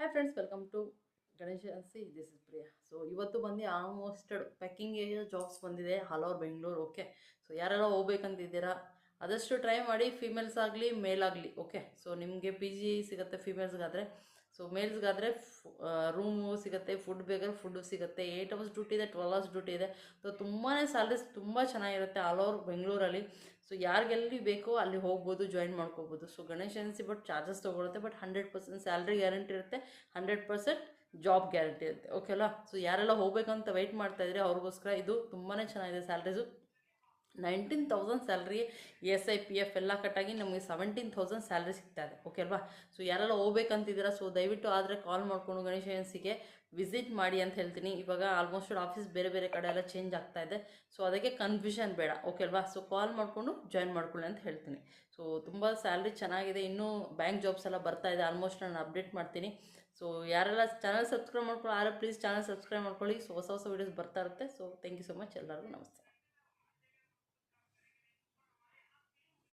Hi friends, welcome to Ganesh ಅನ್ಸಿ. This is Priya. So ಇವತ್ತು ಬಂದು ಆಲ್ಮೋಸ್ಟ್ ಪ್ಯಾಕಿಂಗ್ ಜಾಬ್ಸ್ ಬಂದಿದೆ all over Bengaluru. Okay, so ಯಾರೆಲ್ಲ ಹೋಗ್ಬೇಕಂತಿದ್ದೀರಾ ಆದಷ್ಟು ಟ್ರೈ ಮಾಡಿ, ಫೀಮೇಲ್ಸ್ ಆಗಲಿ ಮೇಲ್ ಆಗಲಿ. ಓಕೆ, ಸೊ ನಿಮಗೆ ಪಿ ಜಿ ಸಿಗುತ್ತೆ ಫೀಮೇಲ್ಸ್ಗಾದರೆ. ಸೊ ಮೇಲ್ಸ್ಗಾದರೆ ರೂಮು ಸಿಗುತ್ತೆ, ಫುಡ್ ಬೇಕಾದ್ರೆ ಫುಡ್ಡು ಸಿಗುತ್ತೆ. 8 ಅವರ್ಸ್ ಡ್ಯೂಟಿ ಇದೆ, 12 ಅವರ್ಸ್ ಡ್ಯೂಟಿ ಇದೆ. ಸೊ ತುಂಬಾ ಸ್ಯಾಲ್ರೀಸ್ ತುಂಬ ಚೆನ್ನಾಗಿರುತ್ತೆ ಆಲ್ ಓವರ್ ಬೆಂಗಳೂರಲ್ಲಿ. ಸೊ ಯಾರಿಗೆಲ್ಲಿ ಬೇಕೋ ಅಲ್ಲಿ ಹೋಗ್ಬೋದು, ಜಾಯಿನ್ ಮಾಡ್ಕೋಬೋದು. So Ganesh agency but charges ತೊಗೊಳುತ್ತೆ, ಬಟ್ 100% ಸ್ಯಾಲ್ರಿ ಗ್ಯಾರಂಟಿ ಇರುತ್ತೆ, 100% ಜಾಬ್ ಗ್ಯಾರಂಟಿ ಇರುತ್ತೆ. ಓಕೆ ಅಲ್ಲ? ಸೊ ಯಾರೆಲ್ಲ ಹೋಗ್ಬೇಕಂತ ವೆಯ್ಟ್ ಮಾಡ್ತಾ ಇದ್ರೆ ಅವ್ರಿಗೋಸ್ಕರ ಇದು ತುಂಬಾ ಚೆನ್ನಾಗಿದೆ. ಸ್ಯಾಲ್ರೀಸು 19,000 ಸ್ಯಾಲ್ರಿ, SIPF ಎಲ್ಲ ಕಟ್ಟಾಗಿ ನಮಗೆ 17,000 ಸ್ಯಾಲ್ರಿ ಸಿಗ್ತಾ ಇದೆ. ಓಕೆ ಅಲ್ವಾ? ಸೊ ಯಾರೆಲ್ಲ ಹೋಗ್ಬೇಕಂತಿದ್ದೀರಾ, ಸೊ ದಯವಿಟ್ಟು ಆದರೆ ಕಾಲ್ ಮಾಡಿಕೊಂಡು ಗಣೇಶ ಏಜೆನ್ಸಿಗೆ ವಿಸಿಟ್ ಮಾಡಿ ಅಂತ ಹೇಳ್ತೀನಿ. ಇವಾಗ ಆಲ್ಮೋಸ್ಟ್ ಆಫೀಸ್ ಬೇರೆ ಬೇರೆ ಕಡೆ ಎಲ್ಲ ಚೇಂಜ್ ಆಗ್ತಾ ಇದೆ. ಸೊ ಅದಕ್ಕೆ ಕನ್ಫ್ಯೂಷನ್ ಬೇಡ. ಓಕೆ ಅಲ್ವಾ? ಸೊ ಕಾಲ್ ಮಾಡಿಕೊಂಡು ಜಾಯಿನ್ ಮಾಡ್ಕೊಳ್ಳಿ ಅಂತ ಹೇಳ್ತೀನಿ. ಸೊ ತುಂಬ ಸ್ಯಾಲ್ರಿ ಚೆನ್ನಾಗಿದೆ. ಇನ್ನೂ ಬ್ಯಾಂಕ್ ಜಾಬ್ಸ್ ಎಲ್ಲ ಬರ್ತಾ ಇದೆ. ಆಲ್ಮೋಸ್ಟ್ ನಾನು ಅಪ್ಡೇಟ್ ಮಾಡ್ತೀನಿ. ಸೊ ಯಾರೆಲ್ಲ ಚಾನಲ್ ಸಬ್ಸ್ಕ್ರೈಬ್ ಮಾಡ್ಕೊಳ್ಳೋ ಪ್ಲೀಸ್ ಚಾನಲ್ ಸಬ್ಸ್ಕ್ರೈಬ್ ಮಾಡ್ಕೊಳ್ಳಿ. ಸೊ ಹೊಸ ಹೊಸ ವೀಡಿಯೋಸ್ ಬರ್ತಾ ಇರುತ್ತೆ. So thank you so much. ಎಲ್ಲರಿಗೂ ನಮಸ್ತೆ.